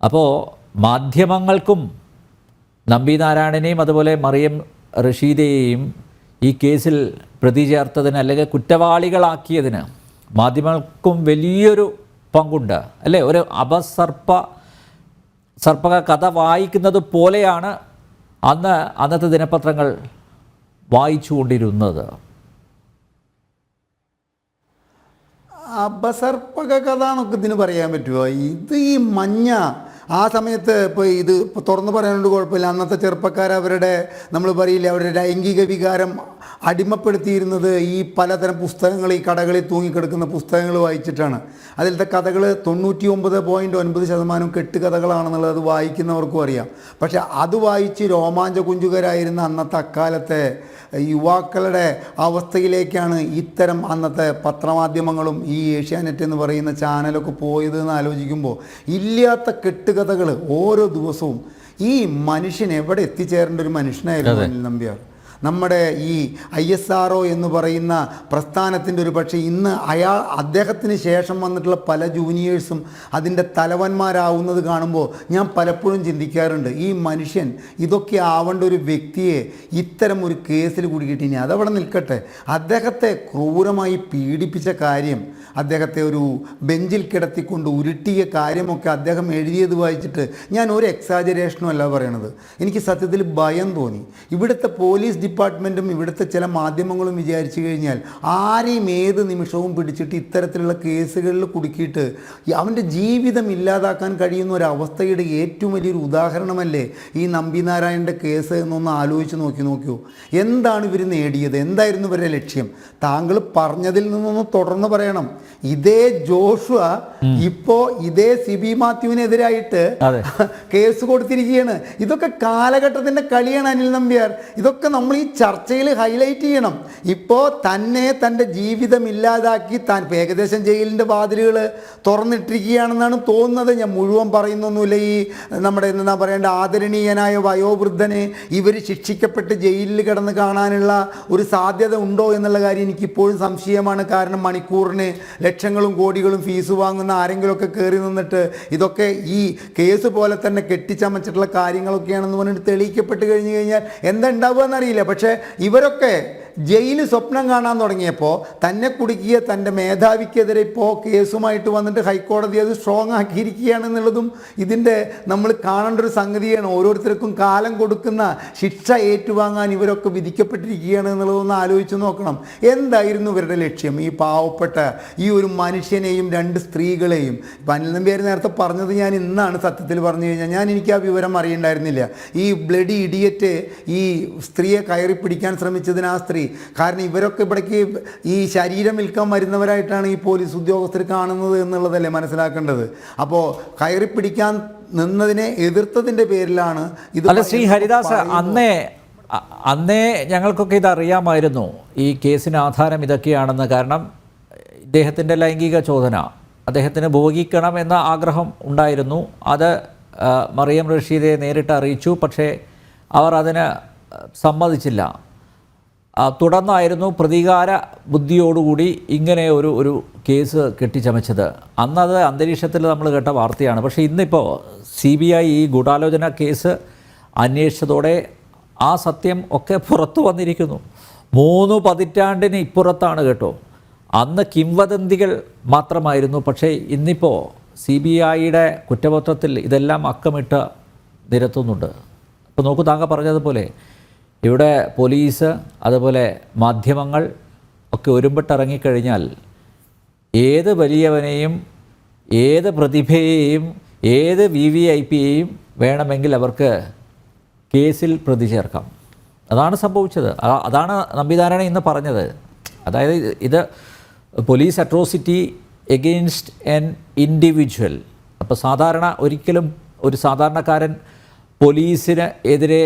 അപ്പോൾ മാധ്യമങ്ങൾക്കും നമ്പി നാരായണനെയും അതുപോലെ മറിയം റഷീദയെയും ഈ കേസിൽ പ്രതി ചേർത്തതിന് അല്ലെങ്കിൽ കുറ്റവാളികളാക്കിയതിന് മാധ്യമങ്ങൾക്കും വലിയൊരു പങ്കുണ്ട് അല്ലേ? ഒരു സർപ്പക കഥ വായിക്കുന്നത് പോലെയാണ് അന്നത്തെ ദിനപത്രങ്ങൾ വായിച്ചുകൊണ്ടിരുന്നത്. അപസർപ്പക കഥ എന്നൊക്കെ ഇതിന് പറയാൻ പറ്റുമോ? ഇത് ഈ മഞ്ഞ ആ സമയത്ത് ഇത് തുറന്നു പറയാനുണ്ട്, കുഴപ്പമില്ല. അന്നത്തെ ചെറുപ്പക്കാരവരുടെ നമ്മൾ പറയില്ലേ, അവരുടെ ലൈംഗിക വികാരം അടിമപ്പെടുത്തിയിരുന്നത് ഈ പലതരം പുസ്തകങ്ങൾ, ഈ കടകളിൽ തൂങ്ങിക്കിടക്കുന്ന പുസ്തകങ്ങൾ വായിച്ചിട്ടാണ്. അതിലത്തെ കഥകൾ 99.9% കെട്ടുകഥകളാണെന്നുള്ളത് അത് വായിക്കുന്നവർക്കും അറിയാം. പക്ഷെ അത് വായിച്ച് രോമാഞ്ചകുഞ്ചുകരായിരുന്ന അന്നത്തെ അക്കാലത്തെ യുവാക്കളുടെ അവസ്ഥയിലേക്കാണ് ഇത്തരം അന്നത്തെ പത്രമാധ്യമങ്ങളും ഈ ഏഷ്യാനെറ്റ് എന്ന് പറയുന്ന ചാനലൊക്കെ പോയത് എന്ന് ആലോചിക്കുമ്പോൾ ഇല്ലാത്ത കെട്ടുകഥകൾ ഓരോ ദിവസവും. ഈ മനുഷ്യൻ എവിടെ എത്തിച്ചേരേണ്ട ഒരു മനുഷ്യനായിരുന്നു അനിൽ നമ്പ്യാർ. നമ്മുടെ ഈ ISRO എന്ന് പറയുന്ന പ്രസ്ഥാനത്തിൻ്റെ ഒരു പക്ഷേ ഇന്ന് അദ്ദേഹത്തിന് ശേഷം വന്നിട്ടുള്ള പല ജൂനിയേഴ്സും അതിൻ്റെ തലവന്മാരാവുന്നത് കാണുമ്പോൾ ഞാൻ പലപ്പോഴും ചിന്തിക്കാറുണ്ട്, ഈ മനുഷ്യൻ ഇതൊക്കെ ആവേണ്ട ഒരു വ്യക്തിയെ ഇത്തരം ഒരു കേസിൽ കുടുക്കിയിട്ട് ഇനി അതവിടെ നിൽക്കട്ടെ, അദ്ദേഹത്തെ ക്രൂരമായി പീഡിപ്പിച്ച കാര്യം, അദ്ദേഹത്തെ ഒരു ബെഞ്ചിൽ കിടത്തിക്കൊണ്ട് ഉരുട്ടിയ കാര്യമൊക്കെ അദ്ദേഹം എഴുതിയത് വായിച്ചിട്ട് ഞാൻ ഒരു എക്സാജറേഷനും അല്ല പറയണത്. എനിക്ക് സത്യത്തിൽ ഭയം തോന്നി. ഇവിടുത്തെ പോലീസ് ഡിപ്പാർട്ട്മെൻറ്റും ഇവിടുത്തെ ചില മാധ്യമങ്ങളും വിചാരിച്ചു കഴിഞ്ഞാൽ ആരെയും ഏത് നിമിഷവും പിടിച്ചിട്ട് ഇത്തരത്തിലുള്ള കേസുകളിൽ കുടുക്കിയിട്ട് അവൻ്റെ ജീവിതം ഇല്ലാതാക്കാൻ കഴിയുന്ന ഒരവസ്ഥയുടെ ഏറ്റവും വലിയൊരു ഉദാഹരണമല്ലേ ഈ നമ്പി നാരായണൻ്റെ കേസ് എന്നൊന്ന് ആലോചിച്ച് നോക്കൂ. എന്താണ് ഇവർ നേടിയത്? എന്തായിരുന്നു ഇവരുടെ ലക്ഷ്യം? താങ്കൾ പറഞ്ഞതിൽ നിന്നൊന്ന് തുടർന്ന് പറയണം. ഇതേ ജോഷുവ ഇപ്പോൾ ഇതേ സിബി മാത്യുവിനെതിരായിട്ട് കേസ് കൊടുത്തിരിക്കുകയാണ്. ഇതൊക്കെ കാലഘട്ടത്തിൻ്റെ കളിയാണ് അനിൽ നമ്പ്യാർ. ഇതൊക്കെ നമ്മൾ ഈ ചർച്ചയിൽ ഹൈലൈറ്റ് ചെയ്യണം. ഇപ്പോൾ തൻ്റെ ജീവിതം ഇല്ലാതാക്കി താൻ ഏകദേശം ജയിലിൻ്റെ വാതിലുകൾ തുറന്നിട്ടിരിക്കുകയാണെന്നാണ് തോന്നുന്നത്. ഞാൻ മുഴുവൻ പറയുന്നൊന്നുമില്ല. ഈ നമ്മുടെ എന്താ പറയേണ്ട ആദരണീയനായ വയോവൃദ്ധനെ ഇവർ ശിക്ഷിക്കപ്പെട്ട് ജയിലിൽ കിടന്ന് കാണാനുള്ള ഒരു സാധ്യത ഉണ്ടോ എന്നുള്ള കാര്യം എനിക്കിപ്പോഴും സംശയമാണ്. കാരണം മണിക്കൂറിന് ലക്ഷങ്ങളും കോടികളും ഫീസ് വാങ്ങുന്ന ആരെങ്കിലുമൊക്കെ കയറി നിന്നിട്ട് ഇതൊക്കെ ഈ കേസ് പോലെ തന്നെ കെട്ടിച്ചമച്ചിട്ടുള്ള കാര്യങ്ങളൊക്കെയാണെന്ന് പറഞ്ഞിട്ട് തെളിയിക്കപ്പെട്ട് കഴിഞ്ഞ് കഴിഞ്ഞാൽ എന്താ ഉണ്ടാവുക എന്നറിയില്ല. പക്ഷേ ഇവരൊക്കെ ജയിൽ സ്വപ്നം കാണാൻ തുടങ്ങിയപ്പോൾ തന്നെ കുടുക്കിയ തൻ്റെ മേധാവിക്കെതിരെ ഇപ്പോൾ കേസുമായിട്ട് വന്നിട്ട് ഹൈക്കോടതി അത് സ്ട്രോങ് ആക്കിയിരിക്കുകയാണെന്നുള്ളതും ഇതിൻ്റെ നമ്മൾ കാണേണ്ട ഒരു സംഗതിയാണ്. ഓരോരുത്തർക്കും കാലം കൊടുക്കുന്ന ശിക്ഷ ഏറ്റുവാങ്ങാൻ ഇവരൊക്കെ വിധിക്കപ്പെട്ടിരിക്കുകയാണ് എന്നുള്ളതൊന്ന് ആലോചിച്ച് നോക്കണം. എന്തായിരുന്നു ഇവരുടെ ലക്ഷ്യം? ഈ പാവപ്പെട്ട ഈ ഒരു മനുഷ്യനെയും രണ്ട് സ്ത്രീകളെയും, അനിൽ നമ്പ്യാർ നേരത്തെ പറഞ്ഞത് ഞാൻ ഇന്നാണ് സത്യത്തിൽ പറഞ്ഞു കഴിഞ്ഞാൽ എനിക്ക് ആ വിവരം അറിയണ്ടായിരുന്നില്ല. ഈ ബ്ലഡി ഇഡിയറ്റ് ഈ സ്ത്രീയെ കയറി പിടിക്കാൻ ശ്രമിച്ചതിന് ആ സ്ത്രീ, കാരണം ഇവരൊക്കെ ഇവിടേക്ക് ഈ ശരീരം വിൽക്കാൻ വരുന്നവരായിട്ടാണ് ഈ പോലീസ് ഉദ്യോഗസ്ഥർ കാണുന്നത് എന്നുള്ളതല്ലേ മനസ്സിലാക്കേണ്ടത്. അപ്പോൾ കയറി പിടിക്കാൻ നിന്നതിനെ എതിർത്തതിൻ്റെ പേരിലാണ് ഇത്. അല്ല ശ്രീ ഹരിദാസ്, അന്നേ ഞങ്ങൾക്കൊക്കെ ഇത് അറിയാമായിരുന്നു, ഈ കേസിന് ആധാരം ഇതൊക്കെയാണെന്ന്. കാരണം ഇദ്ദേഹത്തിൻ്റെ ലൈംഗിക ചോദന, അദ്ദേഹത്തിന് ഭോഗിക്കണം എന്ന ആഗ്രഹം ഉണ്ടായിരുന്നു. അത് മറിയം റഷീദയെ നേരിട്ട് അറിയിച്ചു. പക്ഷേ അവർ അതിന് സമ്മതിച്ചില്ല. തുടർന്നായിരുന്നു പ്രതികാര ബുദ്ധിയോടുകൂടി ഇങ്ങനെ ഒരു കേസ് കെട്ടിച്ചമച്ചത്. അന്നത് അന്തരീക്ഷത്തിൽ നമ്മൾ കേട്ട വാർത്തയാണ്. പക്ഷേ ഇന്നിപ്പോൾ CBI ഈ ഗൂഢാലോചന കേസ് അന്വേഷിച്ചതോടെ ആ സത്യം ഒക്കെ പുറത്തു വന്നിരിക്കുന്നു. 3 പതിറ്റാണ്ടിന് ഇപ്പുറത്താണ് കേട്ടോ. അന്ന് കിംവദന്തികൾ മാത്രമായിരുന്നു. പക്ഷേ ഇന്നിപ്പോൾ CBIയുടെ കുറ്റപത്രത്തിൽ ഇതെല്ലാം അക്കമിട്ട് നിരത്തുന്നുണ്ട്. ഇപ്പോൾ നോക്കൂ, താങ്കൾ പറഞ്ഞതുപോലെ ഇവിടെ പോലീസ് അതുപോലെ മാധ്യമങ്ങൾ ഒക്കെ ഒരുമ്പിട്ടിറങ്ങിക്കഴിഞ്ഞാൽ ഏത് വലിയവനെയും ഏത് പ്രതിഭയെയും ഏത് VVIPയെയും വേണമെങ്കിൽ അവർക്ക് കേസിൽ പ്രതി ചേർക്കാം. അതാണ് സംഭവിച്ചത്. അതാണ് നമ്പി നാരായണൻ ഇന്ന് പറഞ്ഞത്. അതായത് ഇത് police atrocity against an individual. അപ്പോൾ ഒരിക്കലും ഒരു സാധാരണക്കാരൻ പോലീസിന് എതിരെ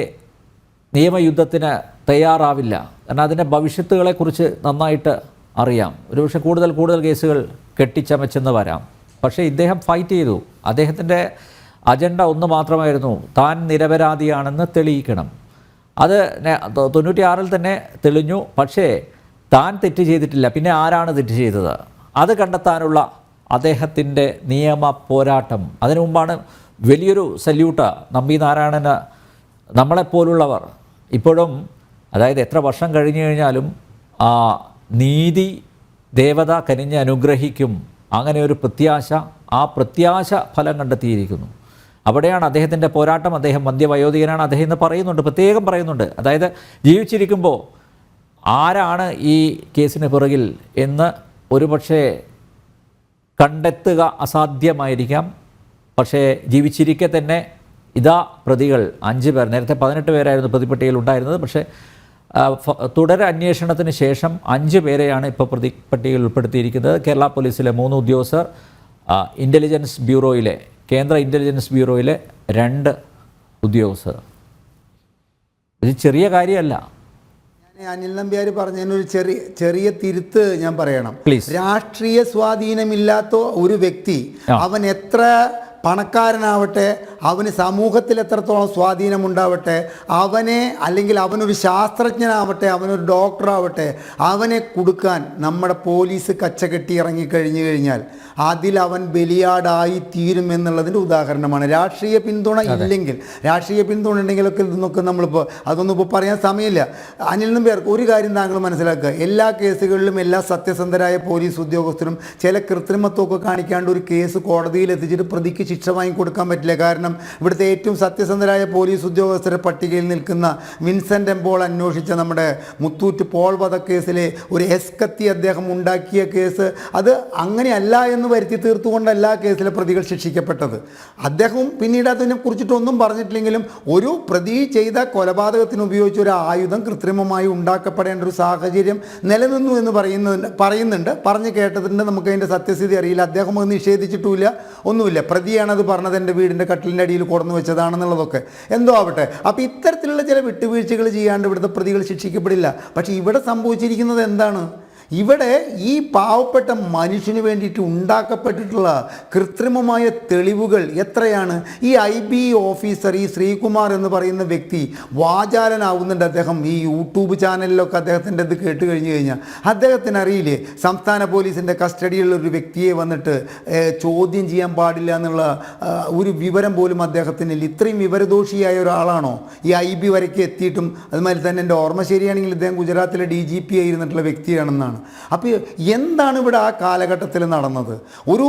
നിയമയുദ്ധത്തിന് തയ്യാറാവില്ല. കാരണം അതിൻ്റെ ഭവിഷ്യത്തുകളെക്കുറിച്ച് നന്നായിട്ട് അറിയാം. ഒരുപക്ഷെ കൂടുതൽ കേസുകൾ കെട്ടിച്ചമച്ചെന്ന് വരാം. പക്ഷേ ഇദ്ദേഹം ഫൈറ്റ് ചെയ്തു. അദ്ദേഹത്തിൻ്റെ അജണ്ട ഒന്ന് മാത്രമായിരുന്നു, താൻ നിരപരാധിയാണെന്ന് തെളിയിക്കണം. അത് 96 തന്നെ തെളിഞ്ഞു. പക്ഷേ താൻ തെറ്റ് ചെയ്തിട്ടില്ല. പിന്നെ ആരാണ് തെറ്റ് ചെയ്തത് അത് കണ്ടെത്താനുള്ള അദ്ദേഹത്തിൻ്റെ നിയമ പോരാട്ടം. അതിനു മുമ്പാണ് വലിയൊരു സല്യൂട്ട് നമ്പി നാരായണന്. നമ്മളെപ്പോലുള്ളവർ ഇപ്പോഴും, അതായത് എത്ര വർഷം കഴിഞ്ഞു കഴിഞ്ഞാലും ആ നീതി ദേവത കനിഞ്ഞ് അനുഗ്രഹിക്കും, അങ്ങനെ ഒരു പ്രത്യാശ, ആ പ്രത്യാശ ഫലം കണ്ടെത്തിയിരിക്കുന്നു. അവിടെയാണ് അദ്ദേഹത്തിൻ്റെ പോരാട്ടം. അദ്ദേഹം മധ്യവയോധികനാണ്. അദ്ദേഹം ഇന്ന് പറയുന്നുണ്ട്, പ്രത്യേകം പറയുന്നുണ്ട്, അതായത് ജീവിച്ചിരിക്കുമ്പോൾ ആരാണ് ഈ കേസിന് പിറകിൽ എന്ന് ഒരുപക്ഷെ കണ്ടെത്തുക അസാധ്യമായിരിക്കാം. പക്ഷേ ജീവിച്ചിരിക്കെ തന്നെ ഇതാ പ്രതികൾ 5 പേർ, നേരത്തെ 18 പേരായിരുന്നു പ്രതിപ്പട്ടികയിൽ ഉണ്ടായിരുന്നത്. പക്ഷേ തുടർ അന്വേഷണത്തിന് ശേഷം 5 പേരെയാണ് ഇപ്പോൾ പ്രതിപ്പട്ടികയിൽ ഉൾപ്പെടുത്തിയിരിക്കുന്നത്. കേരള പോലീസിലെ 3 ഉദ്യോഗസ്ഥർ, ഇൻ്റലിജൻസ് ബ്യൂറോയിലെ, കേന്ദ്ര ഇൻ്റലിജൻസ് ബ്യൂറോയിലെ 2 ഉദ്യോഗസ്ഥർ. ഇത് ചെറിയ കാര്യമല്ല. അനിൽ നമ്പ്യാർ പറഞ്ഞതിനൊരു ചെറിയ തിരുത്ത് ഞാൻ പറയണം. പ്ലീസ്. രാഷ്ട്രീയ സ്വാധീനമില്ലാത്ത ഒരു വ്യക്തി, അവൻ എത്ര പണക്കാരനാവട്ടെ, അവന് സമൂഹത്തിൽ എത്രത്തോളം സ്വാധീനമുണ്ടാവട്ടെ, അവനെ, അല്ലെങ്കിൽ അവനൊരു ശാസ്ത്രജ്ഞനാവട്ടെ, അവനൊരു ഡോക്ടറാവട്ടെ, അവനെ കൊടുക്കാൻ നമ്മുടെ പോലീസ് കച്ചകെട്ടി ഇറങ്ങിക്കഴിഞ്ഞു കഴിഞ്ഞാൽ അതിൽ അവൻ ബലിയാടായി തീരും എന്നുള്ളതിൻ്റെ ഉദാഹരണമാണ്. രാഷ്ട്രീയ പിന്തുണ ഇല്ലെങ്കിൽ, രാഷ്ട്രീയ പിന്തുണ ഉണ്ടെങ്കിലൊക്കെ ഇതൊക്കെ നമ്മളിപ്പോൾ അതൊന്നും ഇപ്പോൾ പറയാൻ സമയമില്ല. അനിൽ നമ്പ്യാർക്ക് ഒരു കാര്യം താങ്കൾ മനസ്സിലാക്കുക, എല്ലാ കേസുകളിലും എല്ലാ സത്യസന്ധരായ പോലീസ് ഉദ്യോഗസ്ഥരും ചില കൃത്രിമത്വമൊക്കെ കാണിക്കാണ്ട് ഒരു കേസ് കോടതിയിൽ എത്തിച്ചിട്ട് പ്രതിക്ക് ശിക്ഷ വാങ്ങിക്കൊടുക്കാൻ പറ്റില്ല. കാരണം ഇവിടുത്തെ ഏറ്റവും സത്യസന്ധരായ പോലീസ് ഉദ്യോഗസ്ഥരുടെ പട്ടികയിൽ നിൽക്കുന്ന വിൻസെൻ്റ് എംപോൾ അന്വേഷിച്ച നമ്മുടെ മുത്തൂറ്റ് പോൾ വധക്കേസിലെ ഒരു എസ്കത്തി അദ്ദേഹം ഉണ്ടാക്കിയ കേസ്, അത് അങ്ങനെയല്ല എന്ന് വരുത്തി തീർത്തുകൊണ്ടല്ല കേസിലെ പ്രതികൾ ശിക്ഷിക്കപ്പെട്ടത്. അദ്ദേഹം പിന്നീട് അതിനെ കുറിച്ചിട്ടൊന്നും പറഞ്ഞിട്ടില്ലെങ്കിലും ഒരു പ്രതി ചെയ്ത കൊലപാതകത്തിന് ഉപയോഗിച്ച ഒരു ആയുധം കൃത്രിമമായി ഉണ്ടാക്കപ്പെടേണ്ട ഒരു സാഹചര്യം നിലനിന്നു എന്ന് പറയുന്നുണ്ട്. പറഞ്ഞു കേട്ടതിൻ്റെ നമുക്ക് അതിൻ്റെ സത്യസ്ഥിതി അറിയില്ല. അദ്ദേഹം അത് നിഷേധിച്ചിട്ടുമില്ല, ഒന്നുമില്ല. പ്രതിയാണത് പറഞ്ഞത്, എൻ്റെ വീടിൻ്റെ കട്ടിലിൻ്റെ അടിയിൽ കൊടന്നു വെച്ചതാണെന്നുള്ളതൊക്കെ എന്തോ ആവട്ടെ. അപ്പോൾ ഇത്തരത്തിലുള്ള ചില വിട്ടുവീഴ്ചകൾ ചെയ്യാണ്ട് ഇവിടുത്തെ പ്രതികൾ ശിക്ഷിക്കപ്പെടില്ല. പക്ഷേ ഇവിടെ സംഭവിച്ചിരിക്കുന്നത് എന്താണ്? ഇവിടെ ഈ പാവപ്പെട്ട മനുഷ്യന് വേണ്ടിയിട്ട് ഉണ്ടാക്കപ്പെട്ടിട്ടുള്ള കൃത്രിമമായ തെളിവുകൾ എത്രയാണ്. ഈ IB ഓഫീസർ, ഈ ശ്രീകുമാർ എന്ന് പറയുന്ന വ്യക്തി വാചാലനാവുന്നുണ്ട്. അദ്ദേഹം ഈ യൂട്യൂബ് ചാനലിലൊക്കെ അദ്ദേഹത്തിൻ്റെ ഇത് കേട്ട് കഴിഞ്ഞ് കഴിഞ്ഞാൽ അദ്ദേഹത്തിന് അറിയില്ലേ, സംസ്ഥാന പോലീസിൻ്റെ കസ്റ്റഡിയിലുള്ള ഒരു വ്യക്തിയെ വന്നിട്ട് ചോദ്യം ചെയ്യാൻ പാടില്ല എന്നുള്ള ഒരു വിവരം പോലും അദ്ദേഹത്തിനില്ല. ഇത്രയും വിവരദോഷിയായ ഒരാളാണോ ഈ IB വരയ്ക്ക് എത്തിയിട്ടും? അതുമാതിരി തന്നെ എൻ്റെ ഓർമ്മ ശരിയാണെങ്കിൽ ഇദ്ദേഹം ഗുജറാത്തിലെ DGP ആയിരുന്നിട്ടുള്ള വ്യക്തിയാണെന്നാണ്. അപ്പോൾ എന്താണ് ഇവിടെ ആ കാലഘട്ടത്തിൽ നടന്നത്? ഒരു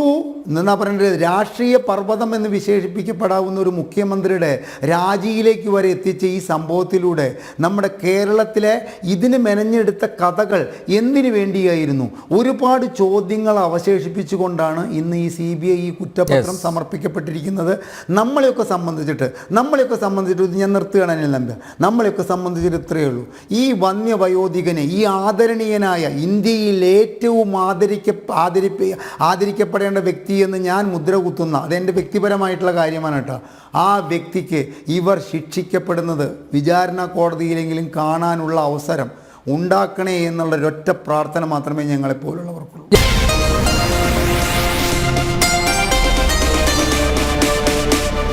എന്താ പറയുന്നത്, രാഷ്ട്രീയ പർവ്വതം എന്ന് വിശേഷിപ്പിക്കപ്പെടാവുന്ന ഒരു മുഖ്യമന്ത്രിയുടെ രാജിയിലേക്ക് വരെ എത്തിച്ച ഈ സംഭവത്തിലൂടെ നമ്മുടെ കേരളത്തിലെ ഇതിന് മെനഞ്ഞെടുത്ത കഥകൾ എന്തിനു വേണ്ടിയായിരുന്നു? ഒരുപാട് ചോദ്യങ്ങൾ അവശേഷിപ്പിച്ചുകൊണ്ടാണ് ഇന്ന് ഈ CBI ഈ കുറ്റപത്രം സമർപ്പിക്കപ്പെട്ടിരിക്കുന്നത്. നമ്മളെയൊക്കെ സംബന്ധിച്ചിട്ട് ഇത് ഞാൻ നിർത്തുകയാണ് അനിൽ നമ്പ്യാർ, നമ്മളെയൊക്കെ സംബന്ധിച്ചിട്ട് ഇത്രയേ ഉള്ളൂ. ഈ വന്യവയോധികനെ, ഈ ആദരണീയനായ ഇന്ത്യയിൽ ഏറ്റവും ആദരിക്കപ്പെടേണ്ട വ്യക്തി എന്ന് ഞാൻ മുദ്ര കുത്തുന്ന, അതെൻ്റെ വ്യക്തിപരമായിട്ടുള്ള കാര്യമാണ് കേട്ടോ, ആ വ്യക്തിക്ക് ഇവർ ശിക്ഷിക്കപ്പെടുന്നത് വിചാരണ കോടതിയിലെങ്കിലും കാണാനുള്ള അവസരം ഉണ്ടാക്കണേ എന്നുള്ള ഒരൊറ്റ പ്രാർത്ഥന മാത്രമേ ഞങ്ങളെപ്പോലുള്ളവർക്കുള്ളൂ.